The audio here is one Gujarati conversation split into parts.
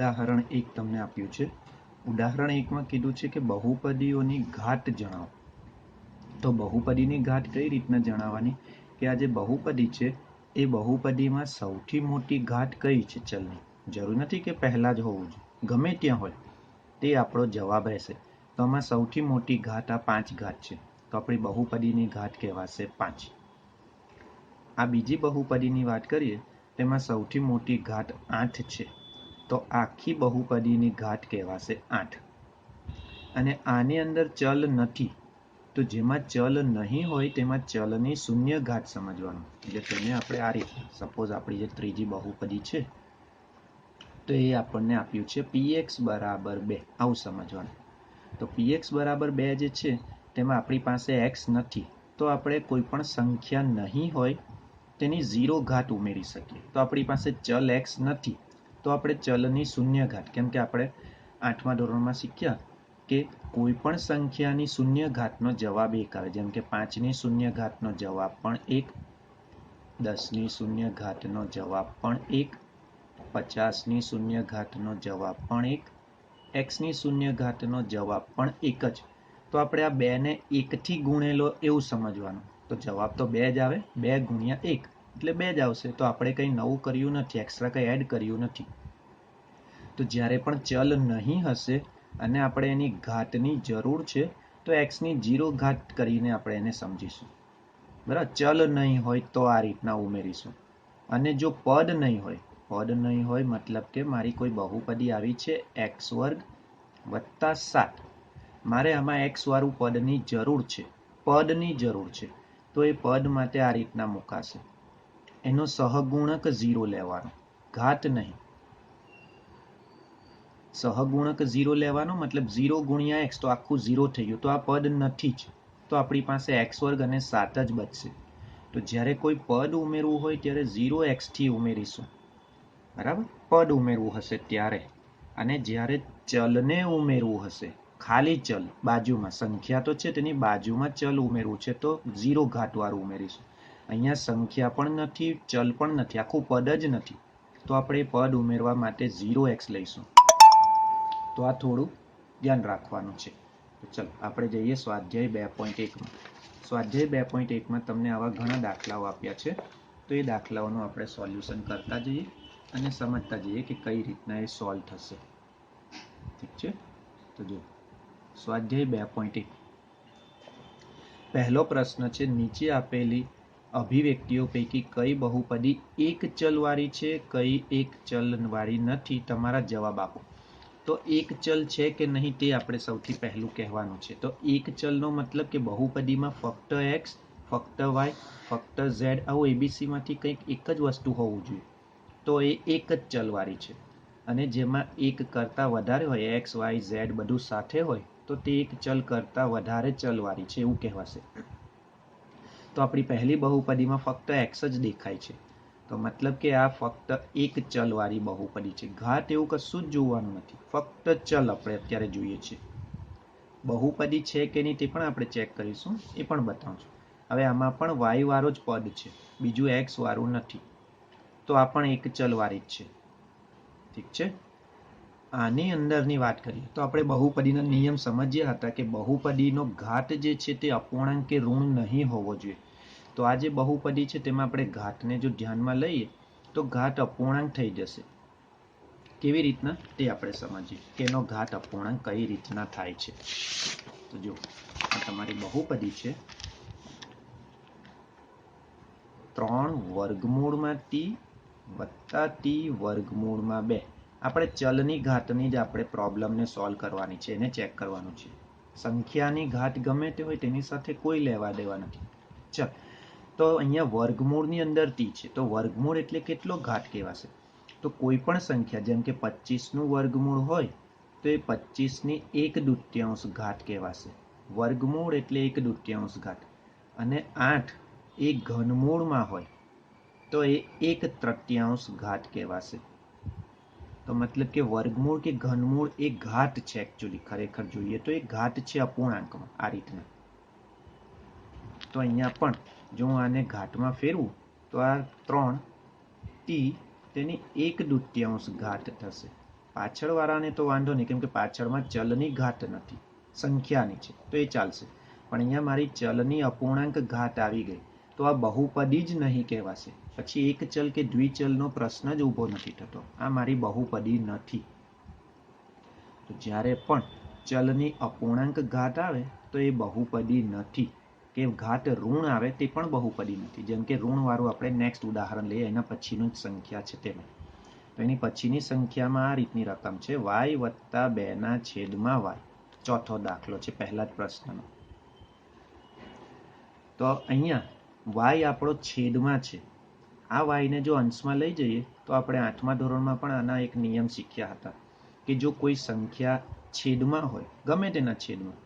ઉદાહરણ 1 તમને આપ્યું છે। ઉદાહરણ 1 માં કીધું છે કે બહુપદીઓની ઘાત જણાવો। તો બહુપદીની ઘાત કઈ રીતના જણાવવાની કે આ જે બહુપદી છે એ બહુપદીમાં સૌથી મોટી ઘાત કઈ છે ચલની। જરૂર નથી કે પહેલા જ હોવું જોઈએ, ગમે ત્યાં હોય તે આપણો જવાબ રહેશે। તો આમાં સૌથી મોટી ઘાત આ 5 ઘાત છે, તો આપણી બહુપદીની ઘાત કહેવાશે 5। આ બીજી બહુપદીની વાત કરીએ તેમાં સૌથી મોટી ઘાત 8 છે, તો આખી બહુપદીની ઘાત કહેવાશે 8। અને આની અંદર ચલ નથી, તો જેમાં ચલ નહીં હોય તેમાં ચલની શૂન્ય ઘાત સમજવાનું। એટલે તેને આપણે આ રીતે, સપોઝ આપણી જે ત્રીજી બહુપદી છે તો એ આપણને આપ્યું છે px બરાબર 2, આવું સમજવાનું। તો px બરાબર 2 જે છે તેમાં આપણી પાસે x નથી, તો આપણે કોઈ પણ સંખ્યા નહીં હોય તેની 0 ઘાત ઉમેરી શકીએ। તો આપણી પાસે ચલ x નથી તો આપણે ચલની શૂન્ય ઘાત, કેમ કે આપણે 8મા ધોરણમાં શીખ્યા કે કોઈ પણ સંખ્યાની શૂન્ય ઘાતનો જવાબ 1 આવે। જેમ કે 5ની શૂન્ય ઘાતનો જવાબ પણ 1, 10ની શૂન્ય ઘાતનો જવાબ પણ 1, 50ની શૂન્ય ઘાતનો જવાબ પણ 1, xની શૂન્ય ઘાતનો જવાબ પણ 1 જ। તો આપણે આ 2 ને 1 થી ગુણેલો એવું સમજવાનું। તો જવાબ તો 2 જ આવે, 2 ગુણ્યા 1 એટલે 2 જ આવશે। તો આપણે કંઈ નવું કર્યું નથી, એક્સ્ટ્રા કંઈ એડ કર્યું નથી। તો જ્યારે પણ ચલ નહીં હશે અને આપણે એની ઘાતની જરૂર છે તો એક્સની 0 ઘાત કરીને આપણે એને સમજીશું, બરાબર। ચલ નહીં હોય તો આ રીતના ઉમેરીશું। અને જો પદ નહીં હોય મતલબ કે મારી કોઈ બહુપદી આવી છે x² + 7, મારે આમાં x વાળું પદની જરૂર છે, તો એ પદ માટે આ રીતના મુકાશે। એનો સહગુણક 0 લેવાનો, ઘાત નહીં। સહગુણક 0 લેવાનો મતલબ 0 ગુણ્યા x, તો આખું 0 થઈ ગયું, તો આ પદ નથી જ, તો આપણી પાસે x² અને 7 જ બચશે। તો જ્યારે કોઈ પદ ઉમેરવું હોય ત્યારે 0x થી ઉમેરીશું, બરાબર, પદ ઉમેરવું હશે ત્યારે। અને જ્યારે ચલને ઉમેરવું હશે, ખાલી ચલ બાજુમાં, સંખ્યા તો છે તેની બાજુમાં ચલ ઉમેરવું છે તો 0 ઘાત વાળું ઉમેરીશું। અહીંયા સંખ્યા પણ નથી, ચલ પણ નથી, આખું પદ જ નથી, તો આપણે પદ ઉમેરવા માટે 0x લઈશું। તો આ થોડું ધ્યાન રાખવાનું છે। તો ચલો આપણે જઈએ સ્વાધ્યાય 2.1 માં। સ્વાધ્યાય 2.1 માં તમને આવા ઘણા દાખલાઓ આપ્યા છે, તો એ દાખલાઓનું આપણે સોલ્યુશન કરતા જઈએ અને સમજતા જઈએ કે કઈ રીતના એ સોલ્વ થશે, ઠીક છે। તો જો સ્વાધ્યાય 2.1 પહેલો પ્રશ્ન છે, નીચે આપેલી અભિવ્યક્તિઓ પૈકી કઈ બહુપદી એક ચલવાળી છે, કઈ એક ચલવાળી નથી, તમારા જવાબ આપો। તો એક ચલ છે કે નહીં તે આપણે સૌથી પહેલું કહેવાનું છે। તો એક ચલનો મતલબ કે બહુપદીમાં ફક્ત x, ફક્ત y, ફક્ત z, આવું ABC માંથી કંઈક એક જ વસ્તુ હોવું જોઈએ, તો એ એક જ ચલવાળી છે। અને જેમાં એક કરતાં વધારે હોય, x, y, z બધું સાથે હોય, તો તે એક ચલ કરતાં વધારે ચલવાળી છે એવું કહેવાશે। તો આપણી પહેલી બહુપદીમાં ફક્ત x જ દેખાય છે, તો મતલબ કે આ ફક્ત એક ચલવાળી બહુપદી છે। ઘાત એવું કશું જ જોવાનું નથી, ફક્ત ચલ આપણે અત્યારે જોઈએ છે। બહુપદી છે કે નહીં તે પણ આપણે ચેક કરીશું, એ પણ બતાવું છું। હવે આમાં પણ y વાળો જ પદ છે, બીજું x વાળું નથી, તો આ પણ એક ચલવાળી જ છે, ઠીક છે। આની અંદરની વાત કરીએ તો આપણે બહુપદીના નિયમ સમજ્યા હતા કે બહુપદીનો ઘાત જે છે તે અપૂર્ણાંક કે ઋણ નહીં હોવો જોઈએ। તો આ જે બહુપદી છે તેમાં આપણે ઘાતને જો ધ્યાનમાં લઈએ તો ઘાત અપૂર્ણાંક થઈ જશે। કેવી રીતના તે આપણે સમજીએ કે એનો ઘાત અપૂર્ણાંક કઈ રીતના થાય છે। તો જો આ તમારી બહુપદી છે, 3 વર્ગમૂળમાં t વત્તા t વર્ગમૂળમાં 2। આપણે ચલની ઘાતની જ આપણે પ્રોબ્લેમને સોલ્વ કરવાની છે, એને ચેક કરવાનું છે। સંખ્યાની ઘાત ગમે તે હોય તેની સાથે કોઈ લેવા દેવા નથી। ચલ, તો અહીંયા વર્ગમૂળની અંદર t છે, તો વર્ગમૂળ એટલે કેટલો ઘાત કહેવાશે? તો કોઈ પણ સંખ્યા, જેમ કે 25નું વર્ગમૂળ હોય તો એ 25ની 1/2 ઘાત કહેવાશે। વર્ગમૂળ એટલે 1/2 ઘાત। અને 8 એ ઘનમૂળમાં હોય તો એ 1/3 ઘાત કહેવાશે। તો મતલબ કે વર્ગમૂળ કે ઘનમૂળ એ ઘાત છે, એકચ્યુઅલી ખરેખર જોઈએ તો એ ઘાત છે અપૂર્ણાંકમાં, આ રીતના। તો અહીંયા પણ જો હું આને ઘાતમાં ફેરવું તો આ 3t તેની 1/2 ઘાત થશે, પાછળવાળાને તો વાંધો નહીં, કેમ કે પાછળમાં ચલની ઘાત નથી, સંખ્યાની છે, તો એ ચાલશે. પણ અહીંયા મારી ચલની અપૂર્ણાંક ઘાત આવી ગઈ, તો આ બહુપદી જ નહીં કહેવાશે. પછી એક ચલ કે દ્વિચલનો પ્રશ્ન જ ઊભો નથી થતો. આ મારી બહુપદી નથી. તો જ્યારે પણ ચલની અપૂર્ણાંક ઘાત આવે તો એ બહુપદી નથી. કે ઘાત ઋણ આવે તે પણ બહુપદી નથી. જેમ કે ઋણવાળું આપણે નેક્સ્ટ ઉદાહરણ લઈએ, એના પછીનું જ સંખ્યા છે તેમાં. તો એની પછીની સંખ્યામાં આ રીતની રકમ છે, y વત્તા 2/y. ચોથો દાખલો છે પહેલા જ પ્રશ્નનો. તો અહીંયા y આપણો છેદમાં છે. આ y ને જો અંશમાં લઈ જઈએ તો આપણે 8મા ધોરણમાં પણ આના એક નિયમ શીખ્યા હતા કે જો કોઈ સંખ્યા છેદમાં હોય, ગમે તેના છેદમાં,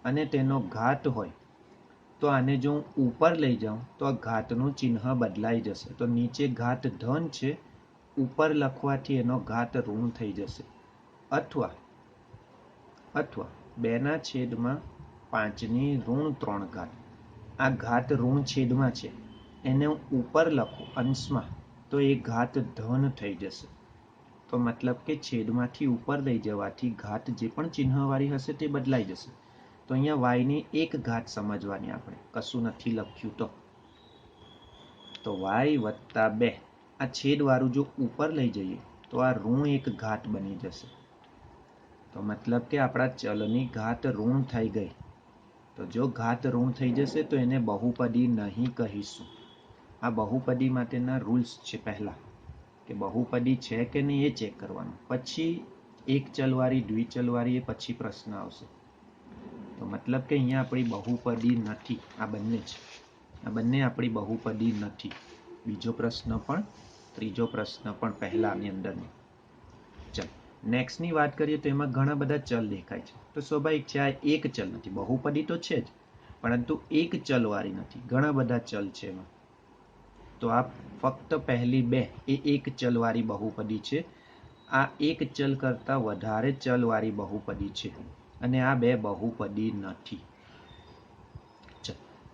અને તેનો ઘાત હોય, તો આને જો હું ઉપર લઈ જાઉં તો આ ઘાતનું ચિહ્ન બદલાઈ જશે. તો નીચે ઘાત ધન છે, ઉપર લખવાથી એનો ઘાત ઋણ થઈ જશે. અથવા 2/5 ઋણ 3 ઘાત. આ ઘાત ઋણ છેદમાં છે, એને હું ઉપર લખું અંશમાં તો એ ઘાત ધન થઈ જશે. તો મતલબ કે છેદમાંથી ઉપર લઈ જવાથી ઘાત જે પણ ચિહ્નવાળી હશે તે બદલાઈ જશે. તો અહીંયા y ની એક ઘાત સમજવાની, આપણે કશું નથી લખ્યું તો y વત્તા 2. આ છેદવાળું જો ઉપર લઈ જઈએ તો આ ઋણ એક ઘાત બની જશે. તો મતલબ કે આપણા ચલની ઘાત ઋણ થઈ ગઈ. તો જો ઘાત ઋણ થઈ જશે તો એને બહુપદી નહીં કહીશું. આ બહુપદી માટેના રૂલ્સ છે પહેલા, કે બહુપદી છે કે નહીં એ ચેક કરવાનું. પછી એક ચલવાળી, દ્વિચલવાળી એ પછી પ્રશ્ન આવશે. તો મતલબ કે અહીંયા આપણી બહુપદી નથી. આ બંને છે, આ બંને આપણી બહુપદી નથી. બીજો પ્રશ્ન પણ, ત્રીજો પ્રશ્ન પણ પહેલાની અંદરની. ચલ નેક્સ્ટની વાત કરીએ તો એમાં ઘણા બધા ચલ દેખાય છે. તો સ્વાભાવિક છે, આ એક ચલ નથી. બહુપદી તો છે જ, પરંતુ એક ચલવાળી નથી, ઘણા બધા ચલ છે એમાં. તો આ ફક્ત પહેલી 2 એ એક ચલવાળી બહુપદી છે. આ એક ચલ કરતા વધારે ચલવાળી બહુપદી છે, અને આ 2 બહુપદી નથી.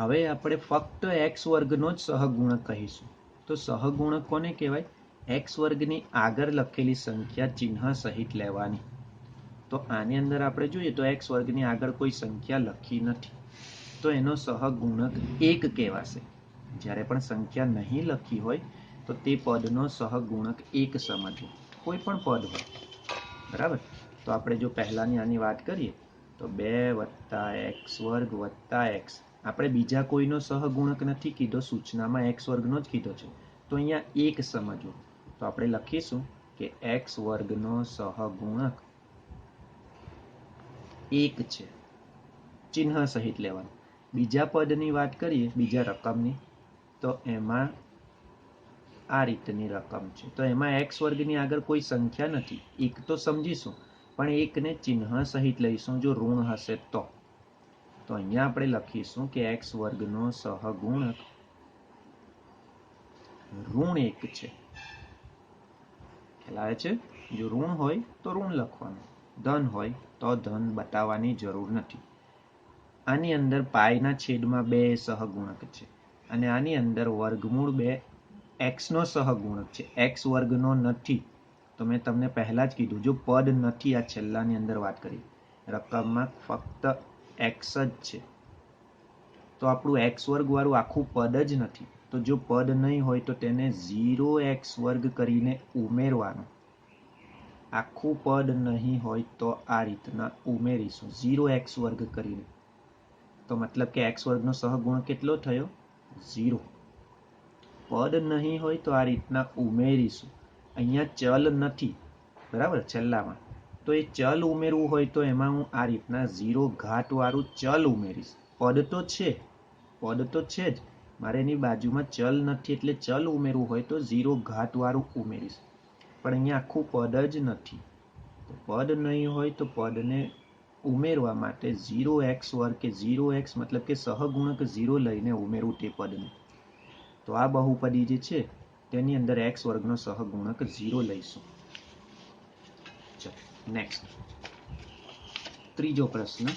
હવે આપણે ફક્ત x વર્ગનો જ સહગુણક કહીશું. તો સહગુણક કોને કહેવાય? x વર્ગની આગળ લખેલી સંખ્યા ચિહ્ન સહિત લેવાની. તો આની અંદર આપણે જોઈએ તો x વર્ગની આગળ કોઈ સંખ્યા લખી નથી, તો એનો સહગુણક 1 કહેવાશે. જ્યારે પણ સંખ્યા નહીં લખી હોય તો તે પદનો સહગુણક 1 સમજવો, કોઈ પણ પદ હોય, બરાબર. તો આપણે જો પહેલાની આની વાત કરીએ તો 2 + x² + x. આપણે બીજા કોઈનો સહગુણક નથી કીધો, સૂચનામાં x વર્ગનો જ કીધો છે. તો અહીંયા 1 સમજવો. તો આપણે લખીશું કે x વર્ગનો સહગુણક 1 છે, ચિહ્ન સહિત લેવાનું. બીજા પદની વાત કરીએ, બીજા રકમની, તો એમાં આ રીતની રકમ છે. તો એમાં x વર્ગની આગળ કોઈ સંખ્યા નથી, 1 તો સમજીશું, પણ 1 ને ચિહ્ન સહિત લઈશું જો ઋણ હશે તો. તો અહીંયા આપણે લખીશું કે x વર્ગનો સહગુણક ઋણ 1 છે. ખ્યાલ આવે છે? જો ઋણ હોય તો ઋણ લખવાનું, ધન હોય તો ધન બતાવવાની જરૂર નથી. આની અંદર પાઈના છેદમાં 2 સહગુણક છે, અને આની અંદર વર્ગમૂળ 2 x નો સહગુણક છે, x વર્ગનો નથી. તો મેં તમને પહેલા જ કીધું, જો પદ નથી, આ છેલ્લાની અંદર વાત કરી, રકમમાં ફક્ત x જ છે, તો આપણું x વર્ગ વાળું આખું પદ જ નથી. તો જો પદ નહીં હોય તો તેને 0x² કરીને ઉમેરવાનું. આખું પદ નહીં હોય તો આ રીતના ઉમેરીશું 0x² કરીને. તો મતલબ કે x વર્ગનો સહગુણક કેટલો થયો? 0. પદ નહીં હોય તો આ રીતના ઉમેરીશું. અહીંયા ચલ નથી, બરાબર, છેલ્લામાં. તો એ ચલ ઉમેરવું હોય તો એમાં હું આ રીતના 0 ઘાત વાળું ચલ ઉમેરીશ. પદ તો છે, પદ તો છે જ, મારે એની બાજુમાં ચલ નથી, એટલે ચલ ઉમેરવું હોય તો 0 ઘાત વાળું ઉમેરીશ. પણ અહીંયા આખું પદ જ નથી. તો પદ નહીં હોય તો પદને ઉમેરવા માટે 0x² કે 0x મતલબ કે સહગુણક 0 લઈને ઉમેરવું તે પદને. તો આ બહુપદી જે છે તેની અંદર x વર્ગનો સહગુણક 0 લઈશું. ચલો નેક્સ્ટ, ત્રીજો પ્રશ્ન.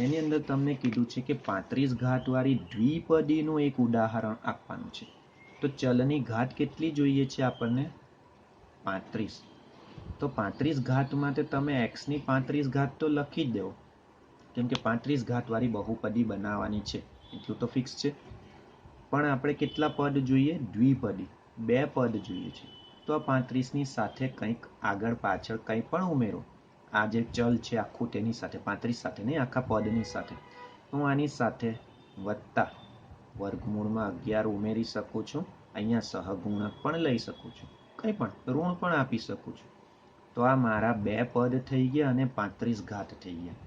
એની અંદર તમને કીધું છે કે 35 ઘાત વાળી દ્વિપદીનું એક ઉદાહરણ આપવાનું છે. તો ચલની ઘાત કેટલી જોઈએ છે આપણને? 35. તો 35 ઘાત માટે તમે x ની 35 ઘાત તો લખી જ દેવો, કેમ કે 35 ઘાત વાળી બહુપદી બનાવવાની છે એટલું તો ફિક્સ છે. પણ આપણે કેટલા પદ જોઈએ? દ્વિપદી, 2 પદ જોઈએ છે. તો આ 35 ની સાથે કંઈક આગળ પાછળ કંઈ પણ ઉમેરો, આ જે ચલ છે આખું તેની સાથે, 35 સાથે નહીં, આખા પદની સાથે. હું આની સાથે વત્તા વર્ગમૂળમાં 11 ઉમેરી શકું છું. અહીંયા સહગુણક પણ લઈ શકું છું, કંઈ પણ ઋણ પણ આપી શકું છું. તો આ મારા 2 પદ થઈ ગયા અને 35 ઘાત થઈ ગયા.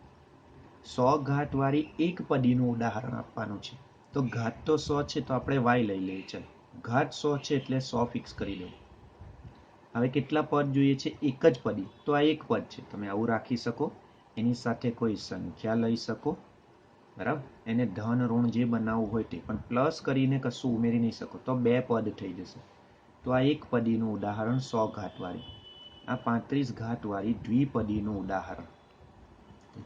100 ઘાત વાળી એક પદીનું ઉદાહરણ આપવાનું છે. તો ઘાત તો 100 છે તો આપણે y લઈ લઈએ. ચાલ, ઘાત 100 છે એટલે 100 ફિક્સ કરી દો. હવે કેટલા પદ જોઈએ છે? એક જ પદી, તો આ એક પદ છે. તમે આવું રાખી શકો, એની સાથે કોઈ સંખ્યા લઈ શકો, બરાબર. એને ધન ઋણ જે બનાવવું હોય તે, પણ પ્લસ કરીને કશું ઉમેરી નહીં શકો, તો 2 પદ થઈ જશે. તો આ એક પદીનું ઉદાહરણ 100 ઘાત વાળી, આ 35 ઘાત વાળી દ્વિપદીનું ઉદાહરણ.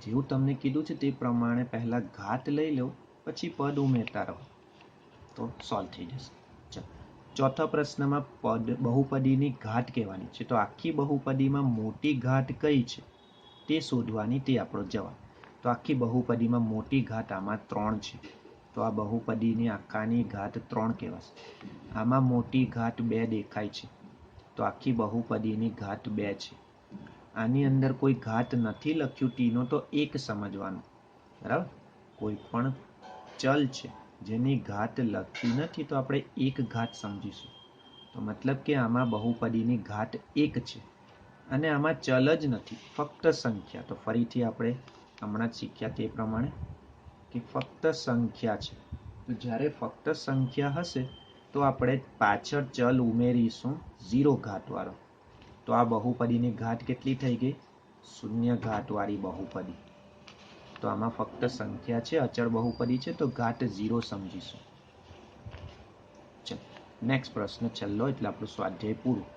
જેવું તમને કીધું છે તે પ્રમાણે પહેલા ઘાત લઈ લો, પછી પદ ઉમેરતા રહો, તો સોલ્વ થઈ જશે. ચાલો, ચોથા પ્રશ્નમાં બહુપદીની ઘાત કહેવાની છે. તો આખી બહુપદીમાં મોટી ઘાત કઈ છે તે શોધવાની, તે આપણો જવાબ. તો આખી બહુપદીમાં મોટી ઘાત આમાં 3 છે. તો આ બહુપદીની આખાની ઘાત 3 કહેવાશે. આમાં મોટી ઘાત 2 દેખાય છે, તો આખી બહુપદીની ઘાત 2 છે. આની અંદર કોઈ ઘાત નથી લખ્યું ટીનો, તો 1 સમજવાનું, બરાબર. કોઈ પણ ચલ છે જેની ઘાત લખી નથી તો આપણે 1 ઘાત સમજીશું. તો મતલબ કે આમાં બહુપદીની ઘાત 1 છે અને આમાં ચલ જ નથી, ફક્ત સંખ્યા. તો ફરીથી આપણે હમણાં જ શીખ્યા તે પ્રમાણે કે ફક્ત સંખ્યા છે. તો જ્યારે ફક્ત સંખ્યા હશે તો આપણે પાછળ ચલ ઉમેરીશું 0 ઘાત વાળો. તો આ બહુપદીની ઘાત કેટલી થઈ ગઈ? 0 ઘાત વાળી બહુપદી. તો આમાં ફક્ત સંખ્યા છે, અચળ બહુપદી છે, તો ઘાત 0 સમજીશું. ચલો, નેક્સ્ટ પ્રશ્ન છેલ્લો, એટલે આપણું સ્વાધ્યાય પૂરું.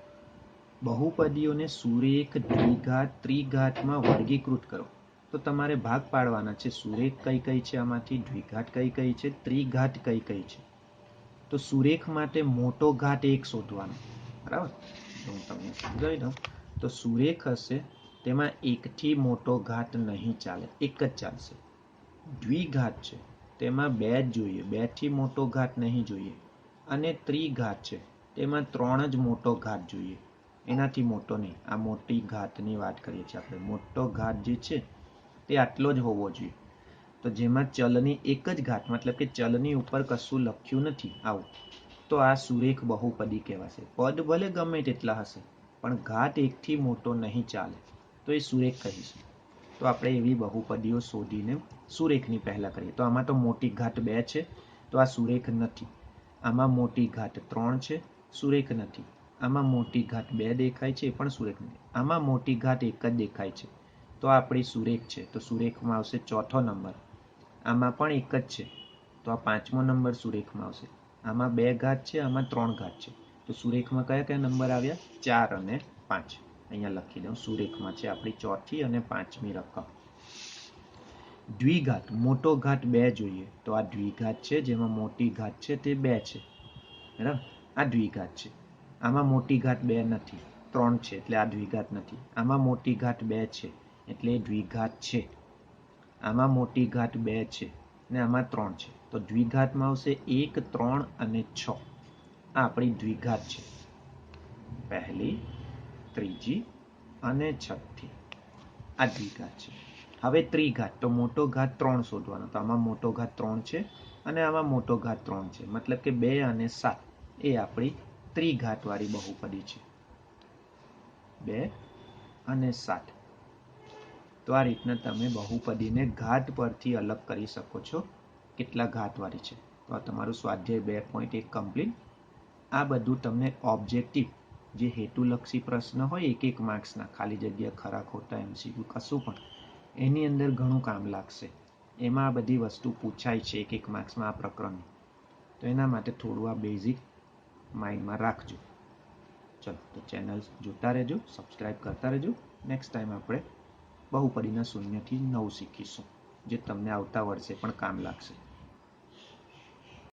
બહુપદીઓને સુરેખ, દ્વિઘાત, ત્રિઘાતમાં વર્ગીકૃત કરો. તો તમારે ભાગ પાડવાના છે. સુરેખ કઈ કઈ છે, આમાંથી દ્વિઘાત કઈ કઈ છે, ત્રિઘાત કઈ કઈ છે. તો સુરેખ માટે મોટો ઘાત 1 શોધવાનો, બરાબર. હું તમને સમજાવી દઉં. તો સુરેખ હશે તેમાં 1 થી મોટો ઘાત નહીં ચાલે, 1 જ ચાલશે. દ્વિઘાત છે તેમાં 2 જ જોઈએ, 2 થી મોટો ઘાત નહીં જોઈએ. અને ત્રિઘાત છે તેમાં 3 જ મોટો ઘાત જોઈએ, એનાથી મોટો નહીં. આ મોટી ઘાતની વાત કરીએ છીએ આપણે. મોટો ઘાત જે છે તે આટલો જ હોવો જોઈએ. તો જેમાં ચલની એક જ ઘાત, મતલબ કે ચલની ઉપર કશું લખ્યું નથી, આવું, તો આ સુરેખ બહુપદી કહેવાશે. પદ ભલે ગમે તેટલા હશે પણ ઘાત 1 થી મોટો નહીં ચાલે, તો એ સુરેખ કહીશું. તો આપણે એવી બહુપદીઓ શોધીને સુરેખની પહેલા કરીએ. તો આમાં તો મોટી ઘાત 2 છે, તો આ સુરેખ નથી. આમાં મોટી ઘાત 3 છે, સુરેખ નથી. આમાં મોટી ઘાત 2 દેખાય છે, એ પણ સુરેખ નથી. આમાં મોટી ઘાત 1 જ દેખાય છે, તો આપણી સુરેખ છે. તો સુરેખમાં આવશે ચોથો નંબર. આમાં પણ 1 જ છે, તો આ 5મો નંબર સુરેખમાં આવશે. આમાં 2 ઘાત છે, આમાં 3 ઘાત છે, તો સુરેખમાં કયા કયા નંબર આવ્યા? 4 અને 5. અહીંયા લખી દઉં, સુરેખમાં છે આપણી ચોથી અને 5મી રકમ. દ્વિઘાત, મોટો ઘાત 2 જોઈએ. તો આ દ્વિઘાત છે, જેમાં મોટી ઘાત છે તે 2 છે, બરાબર. આ દ્વિઘાત છે. આમાં મોટી ઘાત 2 નથી, 3 છે, એટલે આ દ્વિઘાત નથી. આમાં મોટી ઘાત 2 છે એટલે દ્વિઘાત છે. આમાં મોટી ઘાત 2 છે ને આમાં 3 છે, તો દ્વિઘાતમાં આવશે 1, 3 અને 6. આ આપણી દ્વિઘાત છે, પહેલી, ત્રીજી અને છઠ્ઠી. આ દ્વિઘાત છે. હવે ત્રિઘાત, તો મોટો ઘાત 3 શોધવાનો. તો આમાં મોટો ઘાત 3 છે અને આમાં મોટો ઘાત 3 છે, મતલબ કે 2 અને 7 એ આપણી ત્રિઘાત વાળી બહુપદી છે. 2 અને 7. તો આ રીતના તમે બહુપદીને ઘાત પરથી અલગ કરી શકો છો, કેટલા ઘાતવાળી છે. તો આ તમારું સ્વાધ્યાય 2.1 કમ્પ્લીટ. આ બધું તમને ઓબ્જેક્ટિવ, જે હેતુલક્ષી પ્રશ્ન હોય 1 માર્ક્સના, ખાલી જગ્યા, ખરા ખોટા, MCQ, કશું પણ, એની અંદર ઘણું કામ લાગશે. એમાં આ બધી વસ્તુ પૂછાય છે 1 માર્ક્સમાં આ પ્રકરણની. તો એના માટે થોડું આ બેઝિક માઇન્ડમાં રાખજો. ચલો, તો ચેનલ જોતા રહેજો, સબસ્ક્રાઈબ કરતા રહેજો. નેક્સ્ટ ટાઈમ આપણે બહુપદીના 0 થી 9 શીખીશું, જે તમને આવતા વર્ષે પણ કામ લાગશે.